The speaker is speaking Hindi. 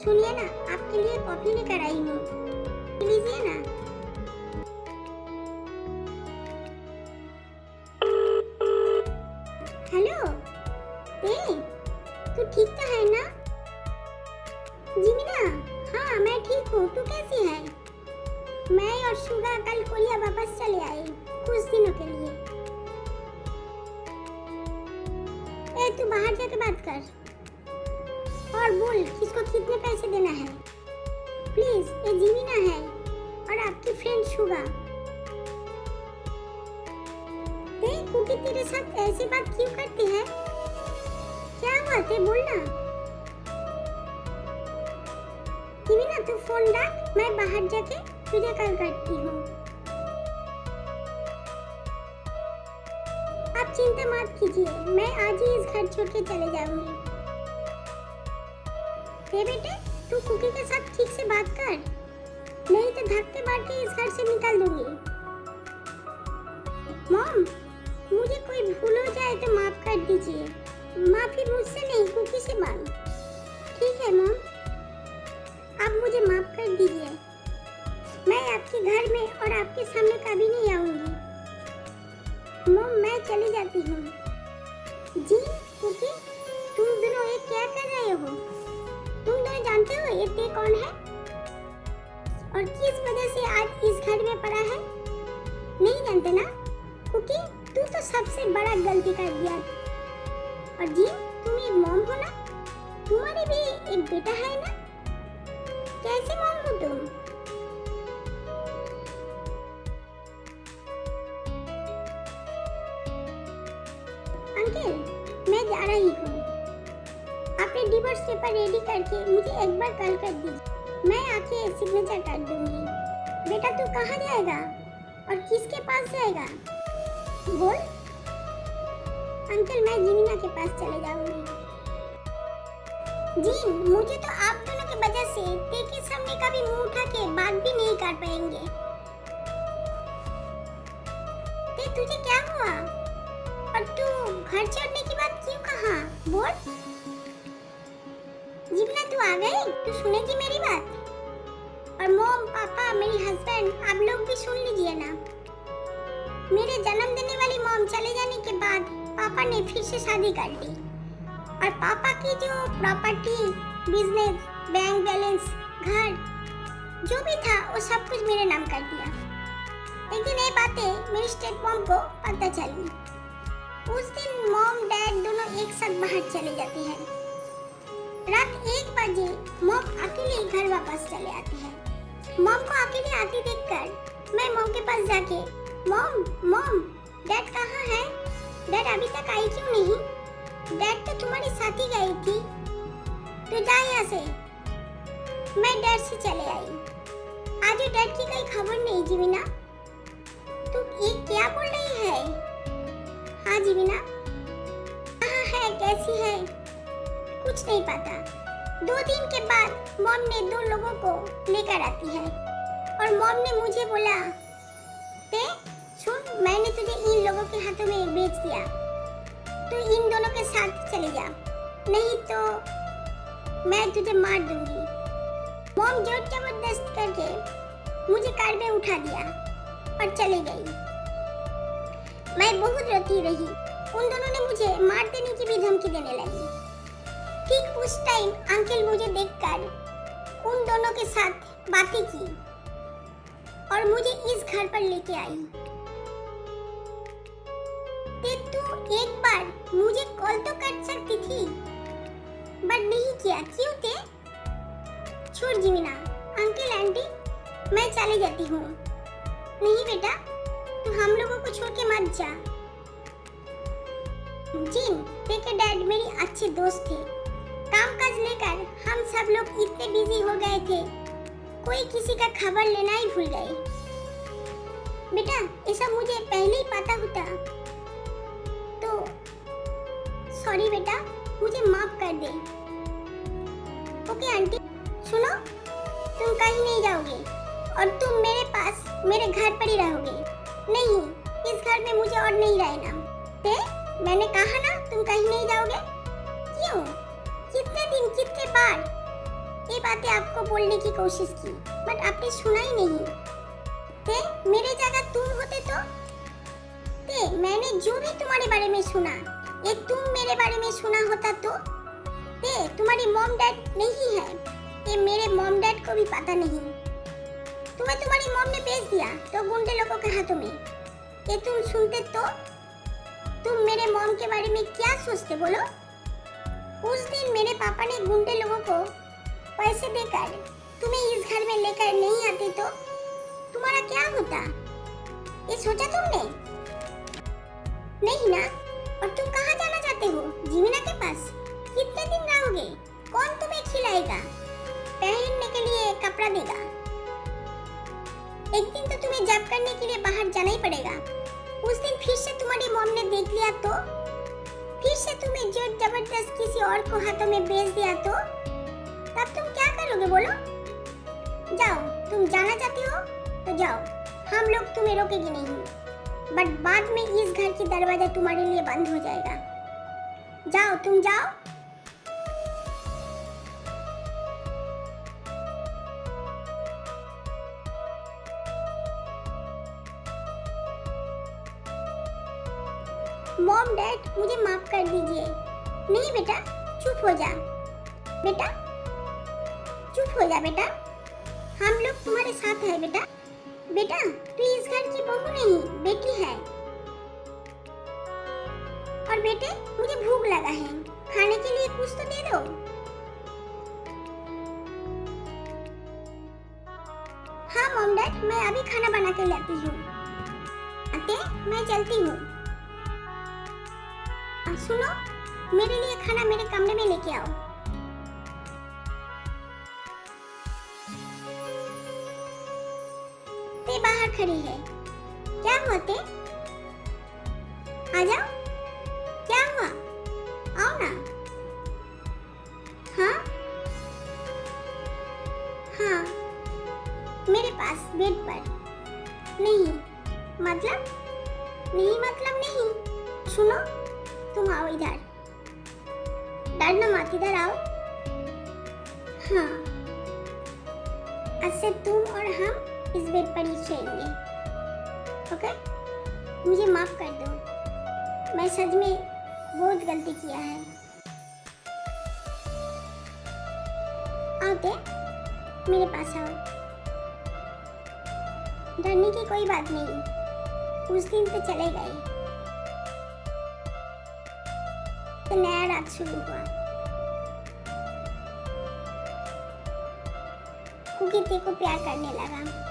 सुनिए ना, आपके लिए कॉफी लेकर आई हूँ, पी लीजिए ना। हेलो, ए, तू ठीक तो है ना? जीमिना, हाँ मैं ठीक हूँ, तू कैसी है? मैं और शुगा कल कोरिया वापस चले आए कुछ दिनों के लिए। ए, तू बाहर जाके बात कर और बोल किसको कितने पैसे देना है। प्लीज, ये जीमिना है और आपकी फ्रेंड शुगा। कुकी तेरे साथ ऐसी बात क्यों करती है? क्या बात है, बोलना। जीमिना, तू फोन रख, मैं बाहर जाके तुझे कॉल करती हूँ। आप चिंता मत कीजिए, मैं आज ही इस घर छोड़ के चले जाऊंगी। बेटे, तू कुकी के साथ ठीक से बात कर, नहीं तो धक्के मार के इस घर से निकाल दूंगी। मॉम, मुझे कोई भूल हो जाए तो माफ कर दीजिए। माफी मुझसे नहीं, कुकी से मांग। ठीक है मॉम, आप मुझे माफ कर दीजिए। मैं आपके घर में और आपके सामने कभी नहीं आऊंगी। मॉम, मैं चली जाती हूँ। जी कुकी, तुम दोनों ये क्या कर रहे हो? तुम दोनों जानते हो ये ते कौन है और किस वजह से आज इस घर में पड़ा है? नहीं जानते ना? कुकी, तू तो सबसे बड़ा गलती कर दिया। और जी, तुम एक मॉम हो ना? तुम्हारी भी एक बेटा है ना? कैसे मॉम हो तुम? अंकल, मैं जा रही हूँ। आपने डिवोर्स पेपर रेडी करके मुझे एक बार कॉल कर दीजिए, मैं आके सिग्नेचर कर दूंगी। बेटा, तू कहाँ जाएगा और किसके पास जाएगा? बोल। अंकल, मैं जीमिना के पास चले जाऊंगी। जी, मुझे तो आप दोनों की वजह से ते के सामने कभी मुंह उठा के बात भी नहीं कर पाएंगे। ते, तुझे क्या हुआ और तू घर छोड़ने की बात क्यों कहा? बोल। जीमिना, तू आ गई? तू सुनेगी मेरी बात? और मॉम, पापा, मेरी हस्बैंड, आप लोग भी सुन लीजिए ना। मेरे जन्म देने वाली मॉम चले जाने के बाद पापा ने फिर से शादी कर दी और पापा की जो प्रॉपर्टी, बिजनेस, बैंक बैलेंस, घर जो भी था वो सब कुछ मेरे नाम कर दिया। लेकिन ये बातें मेरी स्टेप मॉम को पता चली। उस दिन मॉम डैड दोनों एक साथ बाहर चले जाते हैं। रात 1 बजे मॉम अकेले घर वापस चले आती है। मॉम को अकेले आती देखकर मैं मॉम के पास जाके, मॉम, डैड कहाँ है? डैड अभी तक आई क्यों नहीं? डैड तो तुम्हारी साथ ही गई थी। तो जा यहाँ से। मैं डैड से चले आई। आज डैड की कोई खबर नहीं। जीमिना, तू ये क्या बोल रही है? हाँ जीमिना, कहाँ है, कैसी है? कुछ नहीं पता। 2 दिन के बाद मॉम ने 2 लोगों को लेकर आती है और मॉम ने मुझे बोला, ते सुन, मैंने तुझे इन लोगों के हाथों में बेच दिया, तू इन दोनों के साथ चले जा, नहीं तो मैं तुझे मार दूंगी। मॉम जोर जबरदस्त करके मुझे कार में उठा दिया और चले गई। मैं बहुत रोती रही। उन दोनों ने मुझे मार देने की भी धमकी देने लगी। ठीक उस टाइम अंकल मुझे देखकर उन दोनों के साथ बातें की और मुझे इस घर पर लेके आई। तू एक बार मुझे कॉल तो कर सकती थी, बट नहीं किया। क्यों थे? छोड़ जीमिना, अंकल आंटी, मैं चले जाती हूँ। नहीं बेटा, तू हम लोगों को छोड़ के मत जा। जिन, तेरे डैड मेरी अच्छे दोस्त थे। कामकाज लेकर हम सब लोग इतने बिजी हो गए थे, कोई किसी का खबर लेना ही भूल गए। बेटा, ये सब मुझे पहले ही पता होता तो सॉरी बेटा, मुझे माफ कर दे। ओके आंटी, सुनो, तुम कहीं नहीं जाओगे और तुम मेरे पास मेरे घर पर ही रहोगे। नहीं, इस घर में मुझे और नहीं रहना। ते, मैंने कहा ना तुम कहीं नहीं जाओगे। क्यों? कितने दिन, कितने बार? ये बातें आपको बोलने की कोशिश की, बट आपने सुना ही नहीं। ते मेरे जगह तुम होते तो? ते मैंने जो भी तुम्हारे बारे में सुना, ये तुम मेरे बारे में सुना होता तो? ते तुम्हारी मॉम डैड नहीं है, ये मेरे मॉम डैड को भी पता नहीं। तुम्हें तुम्हारी मॉम ने भेज दिया तो गुंडे लोगों के हाथों में, ये तुम सुनते तो? तुम मेरे मॉम के बारे में क्या सोचते बोलो? उस दिन मेरे पापा ने गुंडे लोगों को पैसे देकर तुम्हें इस घर में लेकर नहीं आते तो तुम्हारा क्या होता? ये सोचा तुमने? नहीं ना। और तुम कहाँ जाना चाहते हो? जीमिना के पास? कितने दिन रहोगे? कौन तुम्हें खिलाएगा? पहनने के लिए कपड़ा देगा? एक दिन तो तुम्हें जॉब करने के लिए बाहर जाना ही पड़ेगा। उस दिन फिर से तुम्हारी मॉम ने देख लिया तो? फिर से तुम्हें जोर जबरदस्त किसी और को हाथों में बेच दिया तो? तब तुम क्या करोगे बोलो? जाओ, तुम जाना चाहते हो तो जाओ, हम लोग तुम्हें रोकेंगे नहीं, बट बाद में इस घर की दरवाजा तुम्हारे लिए बंद हो जाएगा। जाओ, तुम जाओ। मॉम डैड मुझे माफ कर दीजिए। नहीं बेटा, चुप हो जा। बेटा चुप हो जा बेटा, हम लोग तुम्हारे साथ हैं बेटा। बेटा तू इस घर की बहू नहीं, बेटी है। और बेटे मुझे भूख लगा है, खाने के लिए कुछ तो दे दो। हाँ मॉम डैड, मैं अभी खाना बना के लाती हूँ। आते, मैं चलती हूँ। सुनो, मेरे लिए खाना मेरे कमरे में लेके आओ। ते बाहर खड़ी है। क्या हुआ ते? आ जाओ। क्या हुआ? आओ ना। हाँ हाँ, मेरे पास बेड पर। नहीं मतलब? नहीं मतलब नहीं। सुनो, तुम आओ इधर। डरना मत, इधर आओ। हाँ, आज से तुम और हम इस बेड पर ही सोएंगे। ओके? मुझे माफ कर दो, मैं सच में बहुत गलती किया है। आओ ते, मेरे पास आओ। डरने की कोई बात नहीं, उस दिन तो चले गए, तो नया रात शुरू हुआ। कुकी ते को प्यार करने लगा।